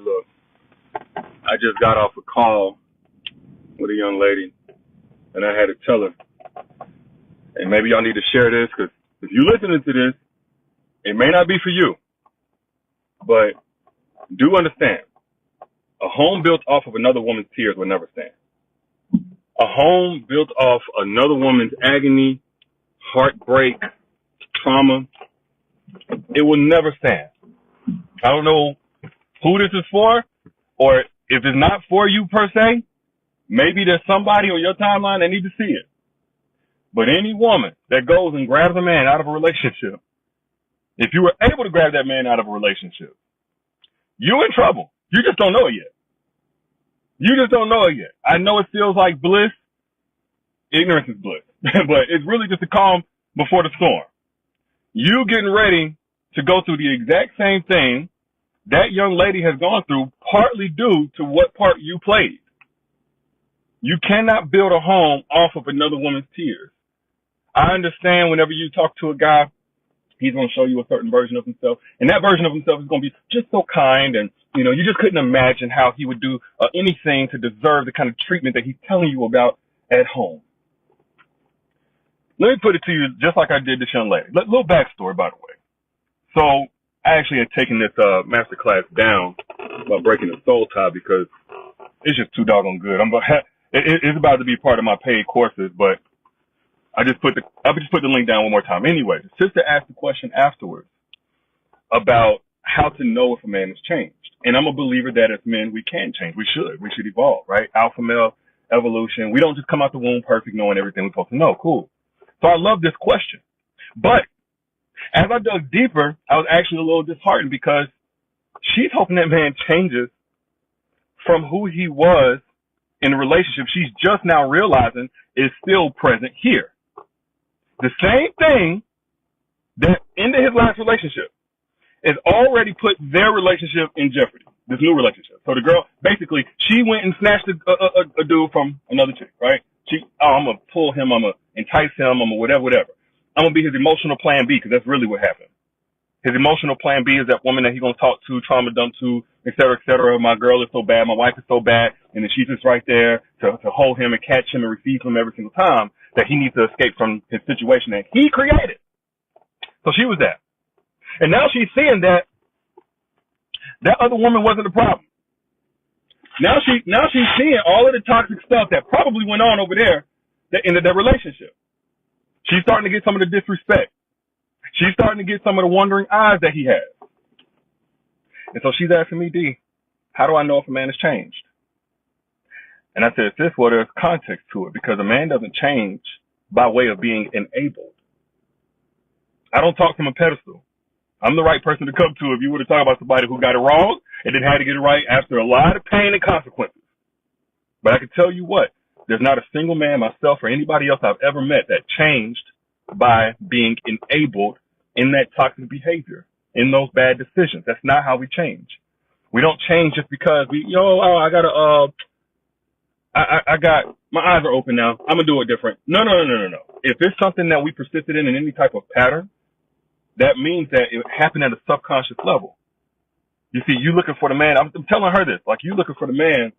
look, I just got off a call with a young lady, and I had to tell her, and maybe y'all need to share this, because if you're listening to this, it may not be for you, but do understand, a home built off of another woman's tears will never stand. A home built off another woman's agony, heartbreak, trauma, it will never stand. I don't know who this is for, or if it's not for you per se, maybe there's somebody on your timeline that needs to see it. But any woman that goes and grabs a man out of a relationship, if you were able to grab that man out of a relationship, you're in trouble. You just don't know it yet. You just don't know it yet. I know it feels like bliss. Ignorance is bliss. But it's really just a calm before the storm. You getting ready to go through the exact same thing that young lady has gone through, partly due to what part you played. You cannot build a home off of another woman's tears. I understand whenever you talk to a guy, he's going to show you a certain version of himself, and that version of himself is going to be just so kind, and you just couldn't imagine how he would do anything to deserve the kind of treatment that he's telling you about at home. Let me put it to you just like I did this young lady. Little backstory, by the way. So I actually had taken this masterclass down about breaking the soul tie because it's just too doggone good. It's about to be part of my paid courses, but I just put the link down one more time. Anyway, the sister asked the question afterwards about how to know if a man has changed. And I'm a believer that as men, we can change. We should evolve, right? Alpha male evolution. We don't just come out the womb perfect, knowing everything we're supposed to know. Cool. So I love this question. But as I dug deeper, I was actually a little disheartened because she's hoping that man changes from who he was in the relationship she's just now realizing is still present here. The same thing that ended his last relationship has already put their relationship in jeopardy, this new relationship. So the girl, basically, she went and snatched a dude from another chick, right? I'm going to pull him, I'm going to entice him, I'm going to whatever. I'm going to be his emotional plan B, because that's really what happened. His emotional plan B is that woman that he's going to talk to, trauma dump to, et cetera, et cetera. My girl is so bad, my wife is so bad, and then she's just right there to hold him and catch him and receive him every single time that he needs to escape from his situation that he created. So she was that. And now she's seeing that other woman wasn't the problem. Now she's seeing all of the toxic stuff that probably went on over there that ended their relationship. She's starting to get some of the disrespect. She's starting to get some of the wandering eyes that he has. And so she's asking me, D, how do I know if a man has changed? And I said, sis, well, there's context to it, because a man doesn't change by way of being enabled. I don't talk from a pedestal. I'm the right person to come to if you were to talk about somebody who got it wrong and then had to get it right after a lot of pain and consequences. But I can tell you what, there's not a single man, myself, or anybody else I've ever met that changed by being enabled in that toxic behavior, in those bad decisions. That's not how we change. We don't change just because I got, my eyes are open now, I'm going to do it different. No. If it's something that we persisted in any type of pattern, that means that it happened at a subconscious level. You see, you looking for the man, I'm telling her this, like you looking for the man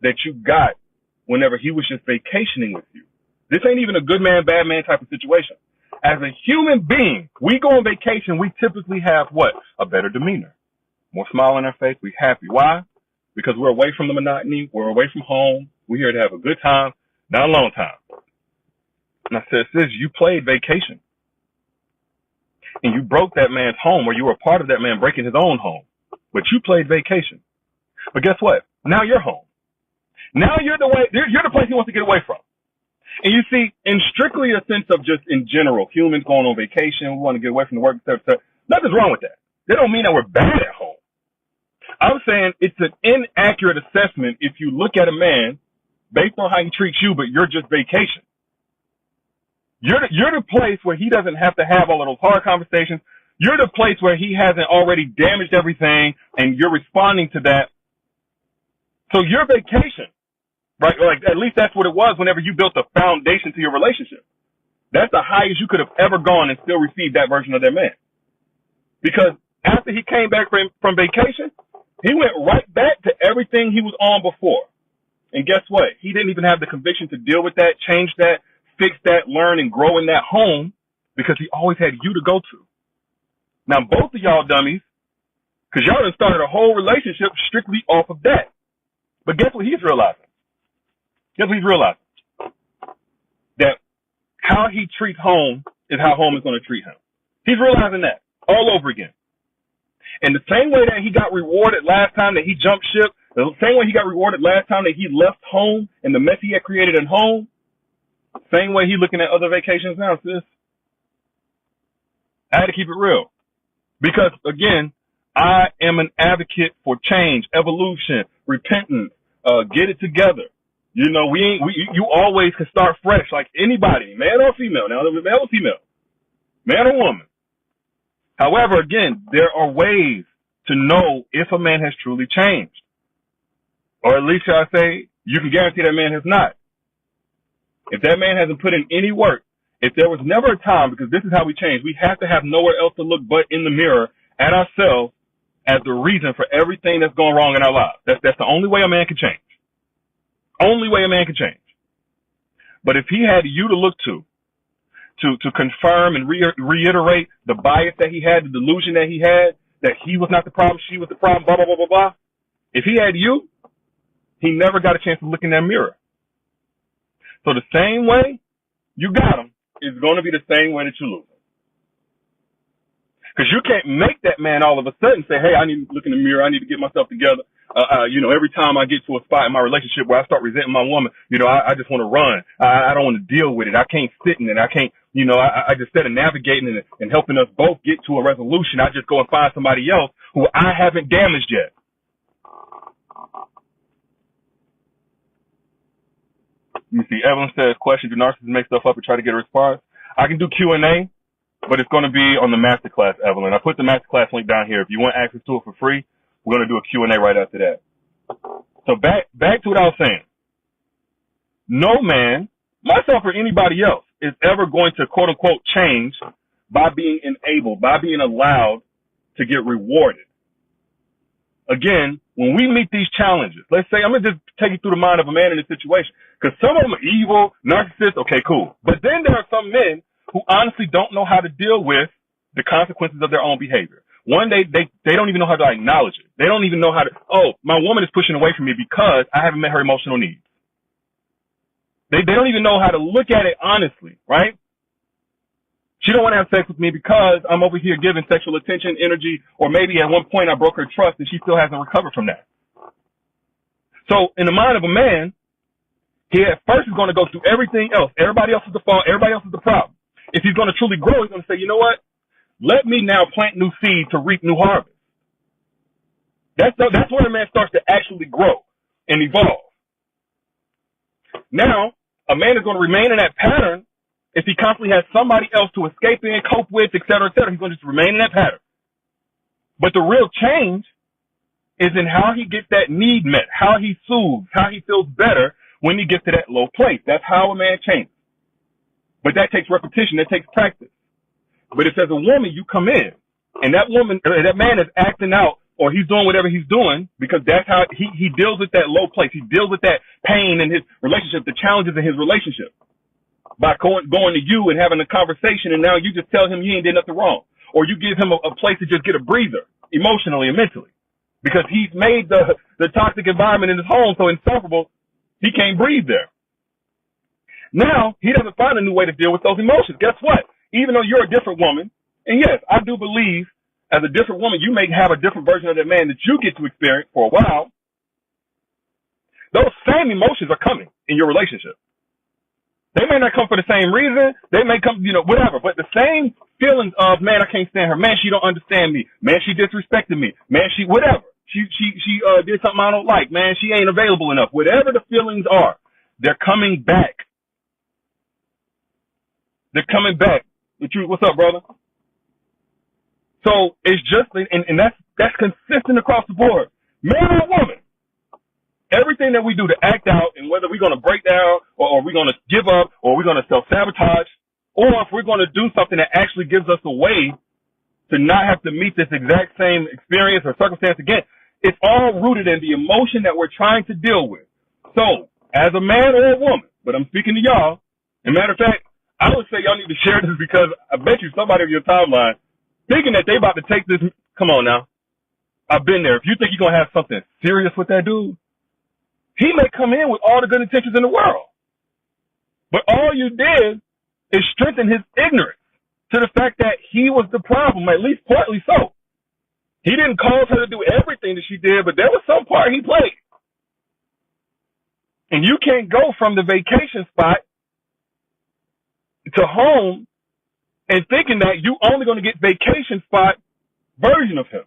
that you got whenever he was just vacationing with you. This ain't even a good man, bad man type of situation. As a human being, we go on vacation, we typically have what? A better demeanor. More smile on our face, we happy. Why? Because we're away from the monotony, we're away from home, we're here to have a good time, not a long time. And I said, sis, you played vacation. And you broke that man's home, or you were a part of that man breaking his own home. But you played vacation. But guess what? Now you're home. Now you're the place he wants to get away from. And you see, in strictly a sense of just in general, humans going on vacation, we want to get away from the work, etc. Nothing's wrong with that. That don't mean that we're bad at home. I'm saying it's an inaccurate assessment if you look at a man based on how he treats you, but you're just vacation. You're the place where he doesn't have to have all of those hard conversations. You're the place where he hasn't already damaged everything, and you're responding to that. So your vacation, right? Like, at least that's what it was whenever you built a foundation to your relationship. That's the highest you could have ever gone and still received that version of that man. Because after he came back from vacation, he went right everything he was on before. And guess what? He didn't even have the conviction to deal with that, change that, fix that, learn and grow in that home because he always had you to go to. Now, both of y'all dummies, because y'all done started a whole relationship strictly off of that. But guess what he's realizing? Guess what he's realizing? That how he treats home is how home is going to treat him. He's realizing that all over again. And the same way that he got rewarded last time that he jumped ship, the same way he got rewarded last time that he left home and the mess he had created at home, same way he's looking at other vacations now, sis. I had to keep it real. Because, again, I am an advocate for change, evolution, repentance, get it together. You know, you always can start fresh, like anybody, man or female. Now, male or female, man or woman. However, again, there are ways to know if a man has truly changed. Or at least, shall I say, you can guarantee that man has not. If that man hasn't put in any work, if there was never a time, because this is how we change, we have to have nowhere else to look but in the mirror at ourselves as the reason for everything that's going wrong in our lives. That's the only way a man can change. Only way a man can change. But if he had you to look to confirm and reiterate the bias that he had, the delusion that he had, that he was not the problem, she was the problem, blah, blah, blah, blah, blah. If he had you, he never got a chance to look in that mirror. So the same way you got him is going to be the same way that you lose him. Because you can't make that man all of a sudden say, hey, I need to look in the mirror. I need to get myself together. Every time I get to a spot in my relationship where I start resenting my woman, I just want to run. I don't want to deal with it. I can't sit in it. I can't, I just instead of navigating it and helping us both get to a resolution, I just go and find somebody else who I haven't damaged yet. You see, Evelyn says, question, do narcissists make stuff up and try to get a response? I can do Q&A, but it's going to be on the Masterclass, Evelyn. I put the Masterclass link down here. If you want access to it for free, we're going to do a Q&A right after that. So back to what I was saying. No man, myself or anybody else, is ever going to, quote unquote, change by being enabled, by being allowed to get rewarded. Again, when we meet these challenges, let's say, I'm going to just take you through the mind of a man in this situation, because some of them are evil, narcissists, okay, cool. But then there are some men who honestly don't know how to deal with the consequences of their own behavior. One, they don't even know how to acknowledge it. They don't even know how to, my woman is pushing away from me because I haven't met her emotional needs. They don't even know how to look at it honestly, right? She don't want to have sex with me because I'm over here giving sexual attention, energy, or maybe at one point I broke her trust and she still hasn't recovered from that. So in the mind of a man, he at first is going to go through everything else. Everybody else is the fault. Everybody else is the problem. If he's going to truly grow, he's going to say, you know what? Let me now plant new seed to reap new harvest. That's where a man starts to actually grow and evolve. Now, a man is going to remain in that pattern if he constantly has somebody else to escape in, cope with, et cetera, et cetera. He's going to just remain in that pattern. But the real change is in how he gets that need met, how he soothes, how he feels better when he gets to that low place. That's how a man changes. But that takes repetition. That takes practice. But if as a woman you come in and that woman, or that man is acting out or he's doing whatever he's doing because that's how he deals with that low place. He deals with that pain in his relationship, the challenges in his relationship by going to you and having a conversation. And now you just tell him you ain't did nothing wrong, or you give him a place to just get a breather emotionally and mentally because he's made the toxic environment in his home so insufferable. He can't breathe there. Now he doesn't find a new way to deal with those emotions. Guess what? Even though you're a different woman, and yes, I do believe as a different woman, you may have a different version of that man that you get to experience for a while. Those same emotions are coming in your relationship. They may not come for the same reason. They may come, whatever, but the same feelings of, man, I can't stand her. Man, she don't understand me. Man, she disrespected me. Man, she, whatever. She did something I don't like. Man, she ain't available enough. Whatever the feelings are, they're coming back. They're coming back. The truth. What's up, brother? So it's just, and that's consistent across the board. Man or woman, everything that we do to act out, and whether we're going to break down, or we're going to give up, or we're going to self-sabotage, or if we're going to do something that actually gives us a way to not have to meet this exact same experience or circumstance again, It's all rooted in the emotion that we're trying to deal with. So, as a man or a woman, but I'm speaking to y'all, as a matter of fact, I would say y'all need to share this because I bet you somebody on your timeline thinking that they about to take this. Come on now. I've been there. If you think you're going to have something serious with that dude, he may come in with all the good intentions in the world. But all you did is strengthen his ignorance to the fact that he was the problem, at least partly so. He didn't cause her to do everything that she did, but there was some part he played. And you can't go from the vacation spot to home and thinking that you only going to get vacation spot version of him.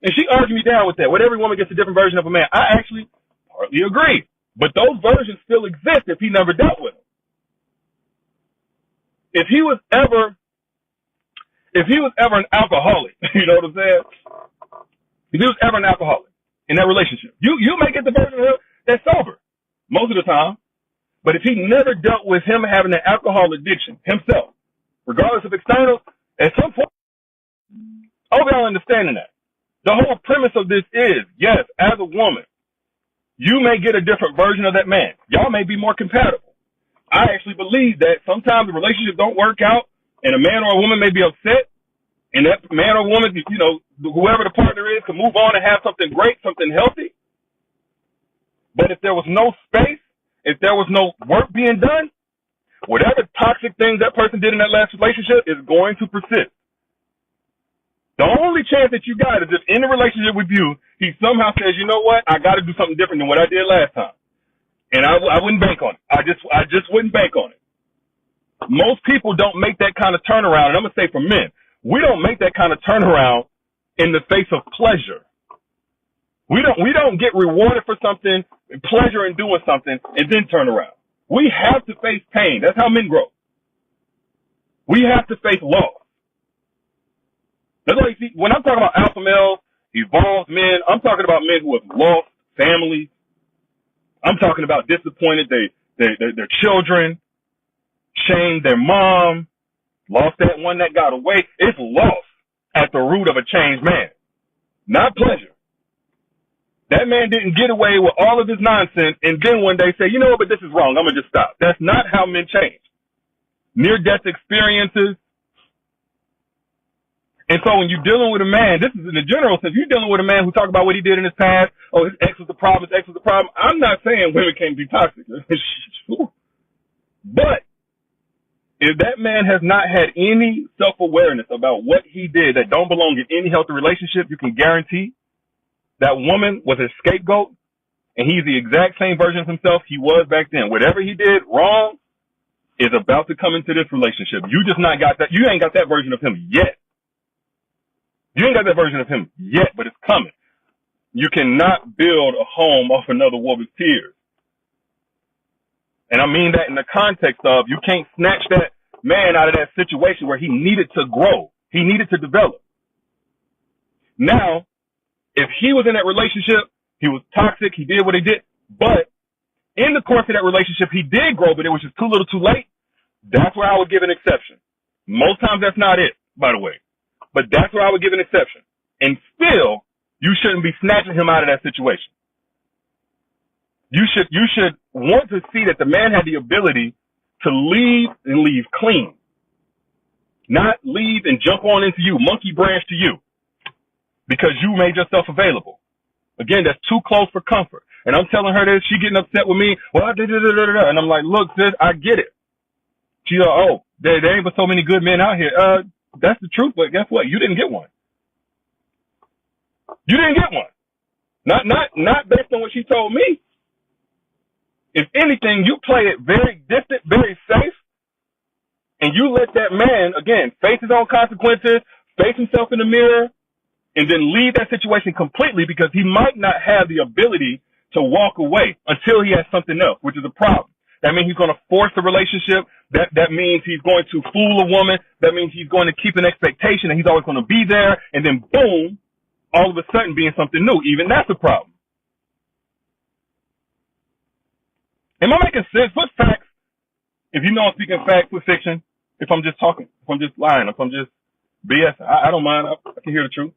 And she argued me down with that. What every woman gets a different version of a man. I actually partly agree. But those versions still exist if he never dealt with them. If he was ever an alcoholic, you know what I'm saying? If he was ever an alcoholic in that relationship, you may get the version of him that's sober most of the time. But if he never dealt with him having an alcohol addiction himself, regardless of externals, at some point, I hope y'all understanding that. The whole premise of this is, yes, as a woman, you may get a different version of that man. Y'all may be more compatible. I actually believe that sometimes the relationship don't work out and a man or a woman may be upset and that man or woman, you know, whoever the partner is can move on and have something great, something healthy. But if there was no space, if there was no work being done, whatever toxic things that person did in that last relationship is going to persist. The only chance that you got is if in a relationship with you, he somehow says, you know what, I got to do something different than what I did last time. And I wouldn't bank on it. I just wouldn't bank on it. Most people don't make that kind of turnaround. And I'm going to say for men, we don't make that kind of turnaround in the face of pleasure. We don't get rewarded for something, pleasure in doing something, and then turn around. We have to face pain. That's how men grow. We have to face loss. That's why you see, when I'm talking about alpha males, evolved men, I'm talking about men who have lost families. I'm talking about disappointed their children, shamed their mom, lost that one that got away. It's loss at the root of a changed man, not pleasure. That man didn't get away with all of his nonsense and then one day say, you know what, but this is wrong. I'm going to just stop. That's not how men change. Near-death experiences. And so when you're dealing with a man, this is in the general sense, you're dealing with a man who talk about what he did in his past. Oh, his ex was the problem. His ex was the problem. I'm not saying women can't be toxic. But if that man has not had any self-awareness about what he did that don't belong in any healthy relationship, you can guarantee that woman was his scapegoat, and he's the exact same version of himself he was back then. Whatever he did wrong is about to come into this relationship. You just not got that. You ain't got that version of him yet. You ain't got that version of him yet, but it's coming. You cannot build a home off another woman's tears. And I mean that in the context of you can't snatch that man out of that situation where he needed to grow. He needed to develop. Now, if he was in that relationship, he was toxic, he did what he did, but in the course of that relationship, he did grow, but it was just too little too late. That's where I would give an exception. Most times that's not it, by the way. But that's where I would give an exception. And still, you shouldn't be snatching him out of that situation. You should want to see that the man had the ability to leave and leave clean. Not leave and jump on into you, monkey branch to you, because you made yourself available. Again, that's too close for comfort. And I'm telling her this, she getting upset with me. Well, and I'm like, look, sis, I get it. She's like, oh, there ain't but so many good men out here. That's the truth, but guess what? You didn't get one. You didn't get one. Not based on what she told me. If anything, you play it very distant, very safe, and you let that man, again, face his own consequences, face himself in the mirror, and then leave that situation completely because he might not have the ability to walk away until he has something else, which is a problem. That means he's going to force a relationship. That means he's going to fool a woman. That means he's going to keep an expectation and he's always going to be there. And then boom, all of a sudden being something new. Even that's a problem. Am I making sense? What facts? If you know I'm speaking facts with fiction, if I'm just talking, if I'm just lying, if I'm just BS, I don't mind. I can hear the truth.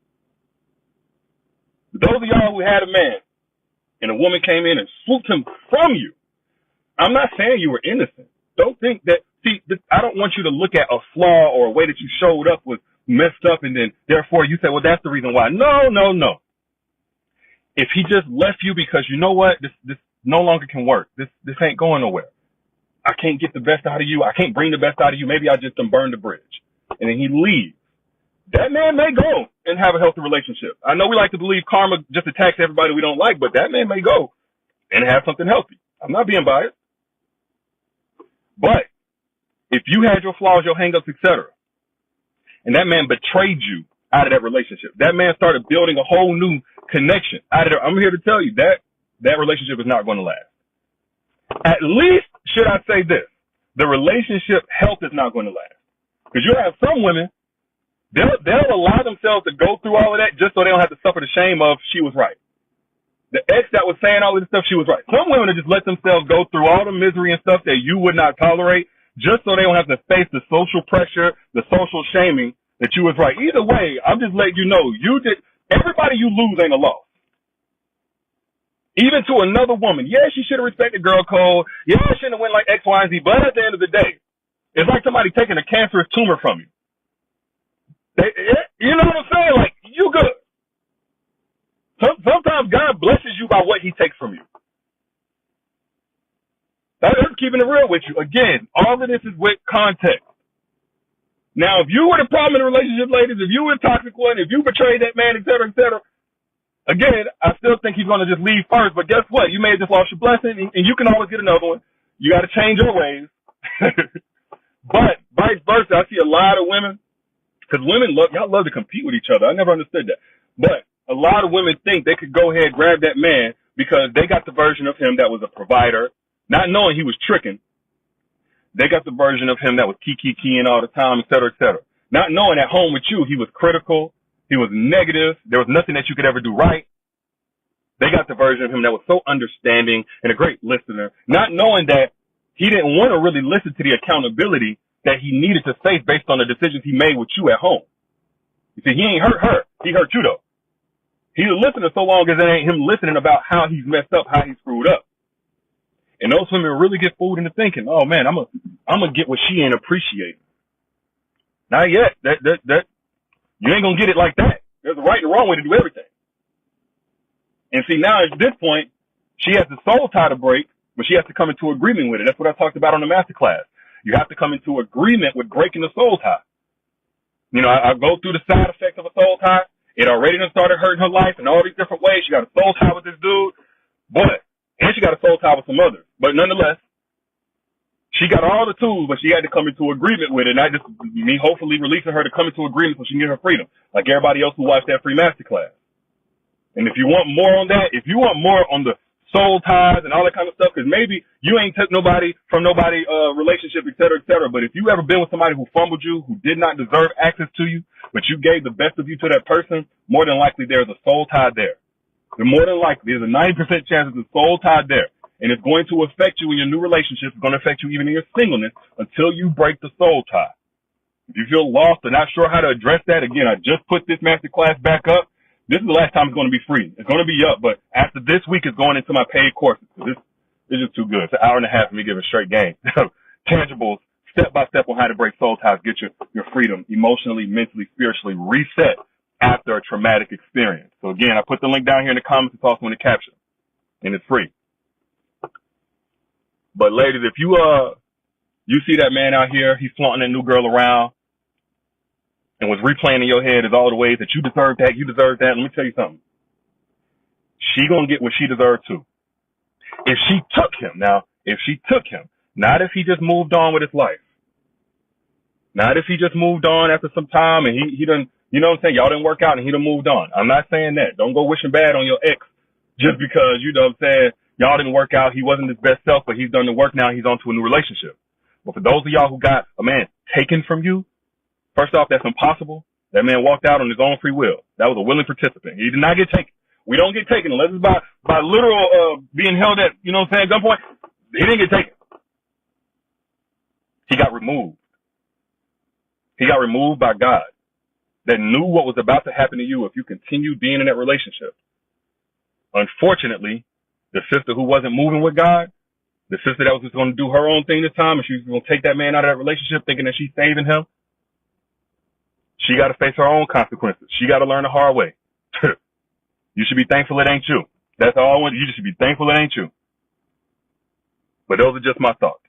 Those of y'all who had a man and a woman came in and swooped him from you, I'm not saying you were innocent. Don't think that, see, I don't want you to look at a flaw or a way that you showed up was messed up and then therefore you say, well, that's the reason why. No, no, no. If he just left you because you know what, this no longer can work. This ain't going nowhere. I can't get the best out of you. I can't bring the best out of you. Maybe I just done burned the bridge. And then he leaves. That man may go and have a healthy relationship. I know we like to believe karma just attacks everybody we don't like, but that man may go and have something healthy. I'm not being biased. But if you had your flaws, your hangups, etc., and that man betrayed you out of that relationship, that man started building a whole new connection out of there, I'm here to tell you that relationship is not going to last. At least, should I say this, the relationship health is not going to last. Because you have some women, they'll allow themselves to go through all of that just so they don't have to suffer the shame of she was right. The ex that was saying all of this stuff, she was right. Some women will just let themselves go through all the misery and stuff that you would not tolerate just so they don't have to face the social pressure, the social shaming that you was right. Either way, I'm just letting you know, everybody you lose ain't a loss. Even to another woman. Yeah, she should have respected girl code. Yeah, she shouldn't have went like X, Y, and Z. But at the end of the day, it's like somebody taking a cancerous tumor from you. You know what I'm saying? Like, you good. Sometimes God blesses you by what he takes from you. That's keeping it real with you. Again, all of this is with context. Now, if you were the problem in the relationship, ladies, if you were a toxic one, if you betrayed that man, et cetera, again, I still think he's going to just leave first. But guess what? You may have just lost your blessing, and you can always get another one. You got to change your ways. But vice versa, I see a lot of women, because women y'all love to compete with each other. I never understood that. But a lot of women think they could go ahead and grab that man because they got the version of him that was a provider, not knowing he was tricking. They got the version of him that was keying all the time, et cetera, et cetera. Not knowing at home with you, he was critical. He was negative. There was nothing that you could ever do right. They got the version of him that was so understanding and a great listener, not knowing that he didn't want to really listen to the accountability that he needed to face based on the decisions he made with you at home. You see, he ain't hurt her. He hurt you, though. He's a listener so long as it ain't him listening about how he's messed up, how he screwed up. And those women really get fooled into thinking, oh, man, I'm gonna get what she ain't appreciating. Not yet. That you ain't gonna get it like that. There's a right and a wrong way to do everything. And see, now at this point, she has the soul tie to break, but she has to come into agreement with it. That's what I talked about on the Masterclass. You have to come into agreement with breaking the soul tie. You know, I go through the side effects of a soul tie. It already done started hurting her life in all these different ways. She got a soul tie with this dude, and she got a soul tie with some others. But nonetheless, she got all the tools, but she had to come into agreement with it. And I just, me hopefully releasing her to come into agreement so she can get her freedom, like everybody else who watched that free Masterclass. And if you want more on that, if you want more on the soul ties and all that kind of stuff, because maybe you ain't took nobody from nobody relationship, et cetera, but if you ever been with somebody who fumbled you, who did not deserve access to you, but you gave the best of you to that person, more than likely there's a soul tie there. More than likely, there's a 90% chance there's a soul tie there. And it's going to affect you in your new relationship. It's going to affect you even in your singleness until you break the soul tie. If you feel lost or not sure how to address that, again, I just put this masterclass back up. This is the last time it's going to be free. It's going to be up, but after this week, it's going into my paid courses. This is just too good. It's an hour and a half of me giving straight game. Tangibles, step by step on how to break soul ties, get your freedom emotionally, mentally, spiritually reset after a traumatic experience. So again, I put the link down here in the comments. It's also in the caption, and it's free. But ladies, if you see that man out here, he's flaunting that new girl around and was replaying in your head is all the ways that you deserve that, let me tell you something. She gonna get what she deserved too. If she took him, not if he just moved on with his life. Not if he just moved on after some time and he done, you know what I'm saying, y'all didn't work out and he done moved on. I'm not saying that. Don't go wishing bad on your ex just because, you know what I'm saying, y'all didn't work out, he wasn't his best self, but he's done the work now, he's on to a new relationship. But for those of y'all who got a man taken from you, first off, that's impossible. That man walked out on his own free will. That was a willing participant. He did not get taken. We don't get taken unless it's by literal being held at, you know what I'm saying, gunpoint. He didn't get taken. He got removed. He got removed by God that knew what was about to happen to you if you continued being in that relationship. Unfortunately, the sister who wasn't moving with God, the sister that was just going to do her own thing this time, and she was going to take that man out of that relationship thinking that she's saving him, she got to face her own consequences. She got to learn the hard way. You should be thankful it ain't you. That's all I want. You just should be thankful it ain't you. But those are just my thoughts.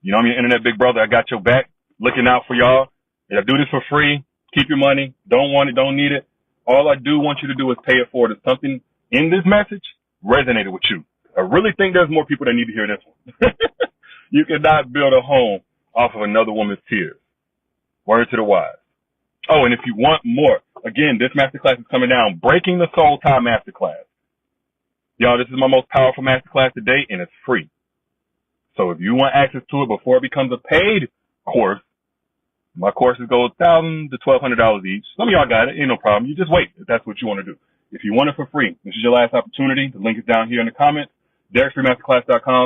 You know, I'm your internet big brother. I got your back, looking out for y'all. I do this for free. Keep your money. Don't want it. Don't need it. All I do want you to do is pay it forward. If something in this message resonated with you, I really think there's more people that need to hear this one. You cannot build a home off of another woman's tears. Word to the wise. Oh, and if you want more, again, this masterclass is coming down. Breaking the Soul Tie Masterclass. Y'all, this is my most powerful masterclass to date, and it's free. So if you want access to it before it becomes a paid course, my courses go $1,000 to $1,200 each. Some of y'all got it. Ain't no problem. You just wait if that's what you want to do. If you want it for free, this is your last opportunity. The link is down here in the comments. DerekFreeMasterclass.com.